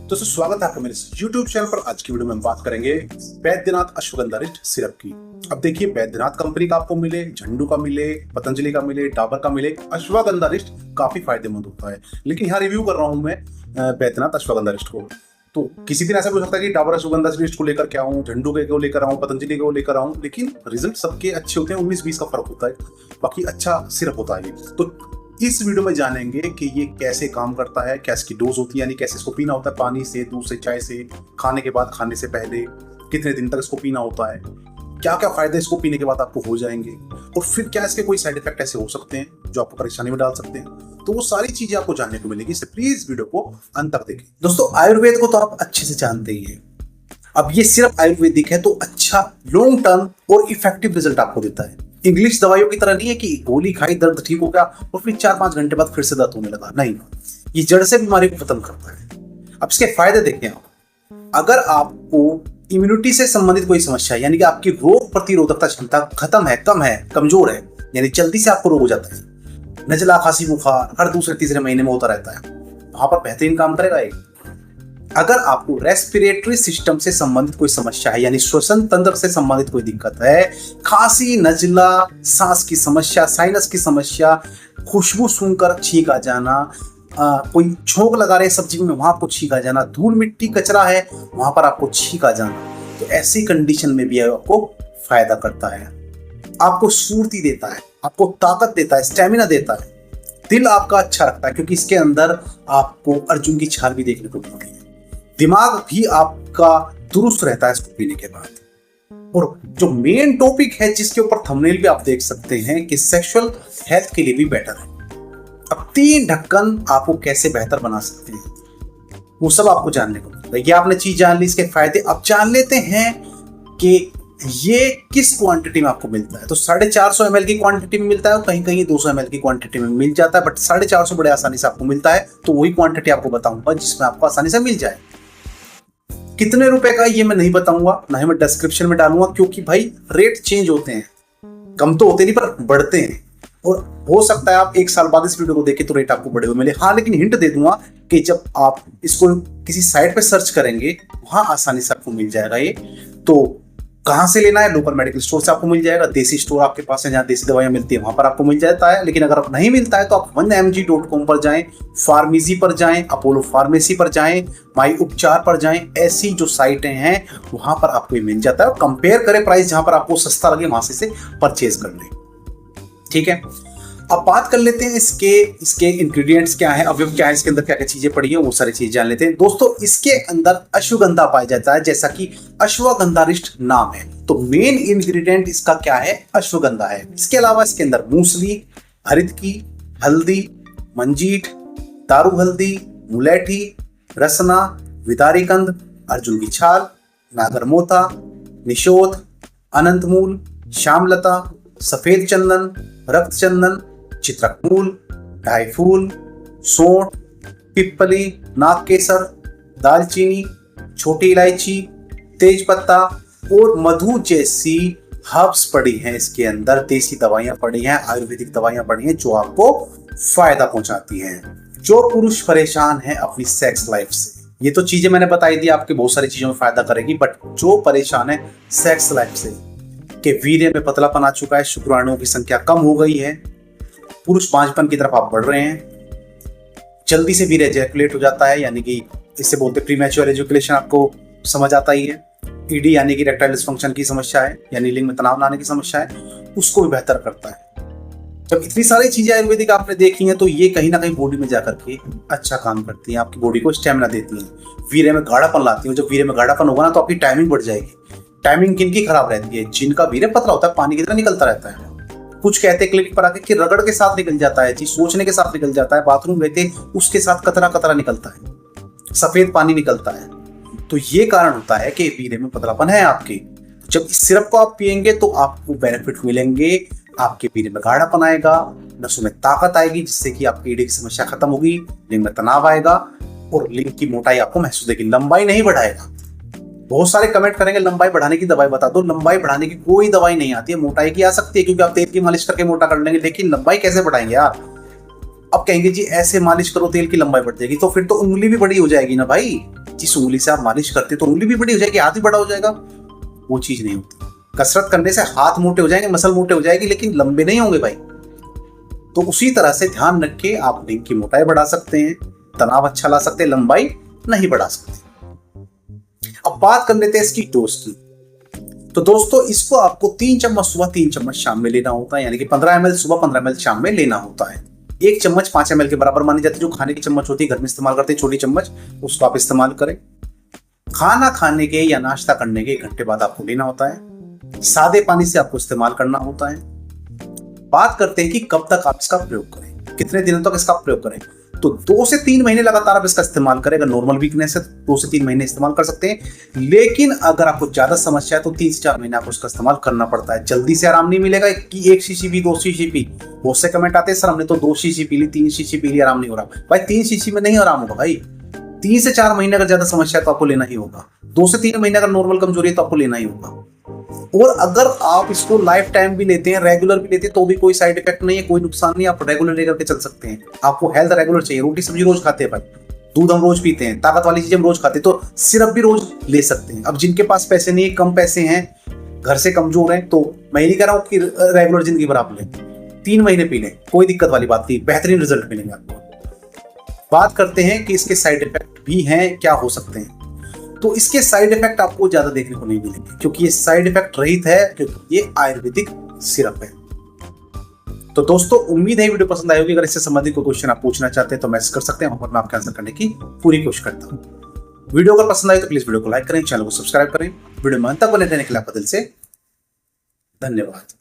दोस्तों स्वागत है आपका मेरे YouTube चैनल पर। आज की वीडियो में हम बात करेंगे बैद्यनाथ अश्वगंधा रिष्ट सिरप की। अब देखिए, बैद्यनाथ कंपनी का आपको मिले, झंडू का मिले, पतंजलि का मिले, डाबर का मिले, अश्वगंधा रिष्ट काफी फायदेमंद होता है। लेकिन यहाँ रिव्यू कर रहा हूँ मैं बैद्यनाथ अश्वगंधा रिष्ट को। तो किसी दिन ऐसा हो सकता है कि डाबर अश्वगंधा रिष्ट को लेकर के आऊँ, झंडू के को लेकर आऊँ, पतंजलि को लेकर आऊँ, लेकिन रिजल्ट सबके अच्छे होते हैं। 19-20 का फर्क होता है, बाकी अच्छा सिरप होता है ये। तो इस वीडियो में जानेंगे कि ये कैसे काम करता है, क्या इसकी डोज होती है, यानी कैसे इसको पीना होता है, पानी से, दूध से, चाय से, खाने के बाद, खाने से पहले, कितने दिन तक इसको पीना होता है, क्या क्या फायदे इसको पीने के बाद आपको हो जाएंगे, और फिर क्या इसके कोई साइड इफेक्ट ऐसे हो सकते हैं जो आपको परेशानी में डाल सकते हैं। तो वो सारी चीजें आपको जानने को मिलेगी, इसलिए प्लीज वीडियो को अंत तक देखें। दोस्तों, आयुर्वेद को तो आप अच्छे से जानते ही हैं। अब ये सिर्फ आयुर्वेदिक है तो अच्छा लॉन्ग टर्म और इफेक्टिव रिजल्ट आपको देता है। इंग्लिश दवाइयों की तरह नहीं है कि गोली खाई, दर्द ठीक हो गया और फिर 4-5 घंटे बाद फिर से दर्द होने लगा। नहीं, ये जड़ से बीमारी को खत्म करता है। अब इसके फायदे देखें आप। अगर आपको इम्यूनिटी से संबंधित कोई समस्या है, यानी कि आपकी रोग प्रतिरोधकता क्षमता खत्म है, कम है, कमजोर है, यानी जल्दी से आपको रोग हो जाता है, नजला, खांसी, बुखार हर दूसरे तीसरे महीने में होता रहता है, वहां पर बेहतरीन काम करेगा ये। अगर आपको रेस्पिरेटरी सिस्टम से संबंधित कोई समस्या है, यानी श्वसन तंत्र से संबंधित कोई दिक्कत है, खांसी, नजला, सांस की समस्या, साइनस की समस्या, खुशबू सुनकर छींक आ जाना, कोई छोंक लगा रहे सब्जी में वहां आपको छींक आ जाना, धूल मिट्टी कचरा है वहां पर आपको छींक आ जाना, तो ऐसी कंडीशन में भी आपको फायदा करता है। आपको स्फूर्ति देता है, आपको ताकत देता है, स्टेमिना देता है, दिल आपका अच्छा रखता है, क्योंकि इसके अंदर आपको अर्जुन की छाल भी देखने को मिलती है। दिमाग भी आपका दुरुस्त रहता है इसको पीने के बाद। और जो मेन टॉपिक है जिसके ऊपर थंबनेल भी आप देख सकते हैं कि सेक्सुअल हेल्थ के लिए भी बेटर है। अब 3 ढक्कन आपको कैसे बेहतर बना सकते हैं वो सब आपको जानने को मिलेगा। ये आपने चीज जान ली, इसके फायदे। अब जान लेते हैं कि ये किस क्वांटिटी में आपको मिलता है। तो 450 ml की क्वांटिटी में मिलता है और कहीं कहीं 200 ml की क्वांटिटी में मिल जाता है, बट 450 बड़े आसानी से आपको मिलता है। तो वही क्वांटिटी आपको बताऊंगा जिसमें आपको आसानी से मिल जाए। कितने रुपए का ये मैं नहीं बताऊंगा, ना ही मैं डिस्क्रिप्शन में डालूंगा, क्योंकि भाई रेट चेंज होते हैं, कम तो होते नहीं पर बढ़ते हैं। और हो सकता है आप 1 साल बाद इस वीडियो को देखें तो रेट आपको बढ़े हुए मिले। हाँ, लेकिन हिंट दे दूंगा कि जब आप इसको किसी साइट पे सर्च करेंगे वहां आसानी से आपको मिल जाएगा ये। तो कहाँ से लेना है? लोकल मेडिकल स्टोर से आपको मिल जाएगा। देसी स्टोर आपके पास है, जहाँ देसी दवाइयाँ मिलती है वहां पर आपको मिल जाता है। लेकिन अगर नहीं मिलता है तो आप 1mg.com पर जाएं, फार्मेसी पर जाएं, अपोलो फार्मेसी पर जाएं, माई उपचार पर जाएं। ऐसी जो साइटें हैं वहां पर आपको ये मिल जाता है। और कंपेयर करें प्राइस, जहां पर आपको सस्ता लगे वहां से परचेज कर लें। ठीक है, अब बात कर लेते हैं इसके इंग्रेडिएंट्स क्या है, अवयव क्या है, इसके अंदर क्या क्या चीजें पड़ी है, वो सारी चीजें जान लेते हैं। दोस्तों, इसके अंदर अश्वगंधा पाया जाता है, जैसा कि अश्वगंधा रिष्ट नाम है। तो मेन इंग्रेडिएंट इसका क्या है? अश्वगंधा है। इसके अलावा इसके अंदर मूसली, हरितकी, हल्दी, मंजीठ, दारू हल्दी, मुलेठी, रसना, विदारीकंद, अर्जुन की छाल, नागरमोथा, निशोध, अनंतमूल, श्यामलता, सफेद चंदन, रक्त चंदन, चित्रकूल, ढाईफूल, सौंठ, पिप्पली, नागकेसर, दालचीनी, छोटी इलायची, तेजपत्ता और मधु जैसी हर्ब्स पड़ी हैं इसके अंदर। देसी दवाइयां पड़ी हैं, आयुर्वेदिक दवाइयां पड़ी हैं जो आपको फायदा पहुंचाती हैं। जो पुरुष परेशान है अपनी सेक्स लाइफ से, ये तो चीजें मैंने बताई दी, आपके बहुत सारी चीजों में फायदा करेगी, बट जो परेशान है सेक्स लाइफ से, कि वीर्य में पतलापन आ चुका है, शुक्राणुओं की संख्या कम हो गई है, पुरुष बांझपन की तरफ आप बढ़ रहे हैं, जल्दी से वीर्य एजैकुलेट हो जाता है, यानी कि इससे बोलते प्रीमैच्योर एजैकुलेशन, आपको समझ आता ही है। ईडी यानी कि इरेक्टाइल डिसफंक्शन की समस्या है, यानी लिंग में तनाव लाने की समस्या है, उसको भी बेहतर करता है। जब इतनी सारी चीजें आयुर्वेदिक आपने देखी हैं तो ये कहीं ना कहीं बॉडी में जाकर के अच्छा काम करती हैं, आपकी बॉडी को स्टेमिना देती हैं, वीर्य में गाढ़ापन लाती हैं। जब वीर्य में गाढ़ापन होगा ना तो आपकी टाइमिंग बढ़ जाएगी। टाइमिंग किनकी खराब रहती है? जिनका वीर्य पतला होता है, पानी की तरह निकलता रहता है। कुछ कहते हैं क्लिनिक पर आके कि रगड़ के साथ निकल जाता है, चीज सोचने के साथ निकल जाता है, बाथरूम गए थे उसके साथ कतरा कतरा निकलता है, सफेद पानी निकलता है। तो ये कारण होता है कि वीर्य में पतलापन है आपके। जब इस सिरप को आप पिएंगे तो आपको बेनिफिट मिलेंगे, आपके वीर्य में गाढ़ापन आएगा, नसों में ताकत आएगी, जिससे कि आपकी ईडी की समस्या खत्म होगी, लिंग में तनाव आएगा और लिंग की मोटाई आपको महसूस होगी। लंबाई नहीं बढ़ाएगा। बहुत सारे कमेंट करेंगे लंबाई बढ़ाने की दवाई बता दो। लंबाई बढ़ाने की कोई दवाई नहीं आती है, मोटाई की आ सकती है, क्योंकि आप तेल की मालिश करके मोटा कर लेंगे, लेकिन लंबाई कैसे बढ़ाएंगे यार? अब कहेंगे जी ऐसे मालिश करो तेल की लंबाई बढ़ जाएगी, तो फिर तो उंगली भी बड़ी हो जाएगी ना भाई। जिस उंगली से आप मालिश करते तो उंगली भी बड़ी हो जाएगी, हाथ भी बड़ा हो जाएगा, वो चीज नहीं होती। कसरत करने से हाथ मोटे हो जाएंगे, मसल मोटे हो जाएगी, लेकिन लंबे नहीं होंगे भाई। तो उसी तरह से ध्यान रख के आप लिंग की मोटाई बढ़ा सकते हैं, तनाव अच्छा ला सकते हैं, लंबाई नहीं बढ़ा सकते। अब बात कर लेते हैं इसकी डोज की। तो दोस्तों इसको आपको 3 चम्मच सुबह 3 चम्मच शाम में लेना होता है, यानी कि 15 ml सुबह 15 ml शाम में लेना होता है। 1 चम्मच 5 ml के बराबर मानी जाती है, जो खाने की चम्मच होती है घर में इस्तेमाल करते हैं छोटी चम्मच, उसको आप इस्तेमाल करें। खाना खाने के या नाश्ता करने के 1 घंटे बाद आपको लेना होता है। सादे पानी से आपको इस्तेमाल करना होता है। बात करते हैं कि कब तक आप इसका प्रयोग करें, कितने दिनों तक इसका प्रयोग करें। तो 2 से 3 महीने लगातार आप इसका इस्तेमाल करें। अगर नॉर्मल वीकनेस है 2 से 3 महीने इस्तेमाल कर सकते हैं, लेकिन अगर आपको ज्यादा समस्या है तो 3 से 4 महीने आपको इसका इस्तेमाल करना पड़ता है। जल्दी से आराम नहीं मिलेगा कि 1 शीशी पी 2 शीशी पी। बहुत से कमेंट आते हैं सर हमने तो 2 शीशी पी ली 3 शीशी पी ली आराम नहीं हो रहा। भाई 3 शीशी में नहीं आराम होगा भाई, 3 से 4 महीने अगर ज्यादा समस्या है तो आपको लेना ही होगा। 2 से 3 महीने अगर नॉर्मल कमजोरी है तो आपको लेना ही होगा। और अगर आप इसको लाइफ टाइम भी लेते हैं, रेगुलर भी लेते हैं, तो भी कोई साइड इफेक्ट नहीं है, कोई नुकसान नहीं, आप रेगुलर लेकर के चल सकते हैं। आपको हेल्थ रेगुलर चाहिए, रोटी सब्जी रोज खाते हैं भाई, दूध हम रोज पीते हैं, ताकत वाली चीजें हम रोज खाते हैं, तो सिरप भी रोज ले सकते हैं। अब जिनके पास पैसे नहीं है, कम पैसे हैं, घर से कमजोर हैं, तो मैं नहीं कह रहा हूं कि रेगुलर जिंदगी भर आप लें, 3 महीने पी लें, कोई दिक्कत वाली बात नहीं, बेहतरीन रिजल्ट मिलेंगे आपको। बात करते हैं कि इसके साइड इफेक्ट भी हैं, क्या हो सकते हैं। तो इसके साइड इफेक्ट आपको ज्यादा देखने को नहीं मिलेंगे, क्योंकि ये साइड इफेक्ट रहित है, क्योंकि ये आयुर्वेदिक सिरप है। तो दोस्तों उम्मीद है वीडियो पसंद आई होगी। अगर इससे संबंधित कोई क्वेश्चन आप पूछना चाहते हैं तो मैसेज कर सकते हैं, वहां पर मैं आपका आंसर करने की पूरी कोशिश करता हूं। वीडियो अगर पसंद आई तो प्लीज वीडियो को लाइक करें, चैनल को सब्सक्राइब करें। वीडियो में अंत तक बने रहने के लिए आपका दिल से धन्यवाद।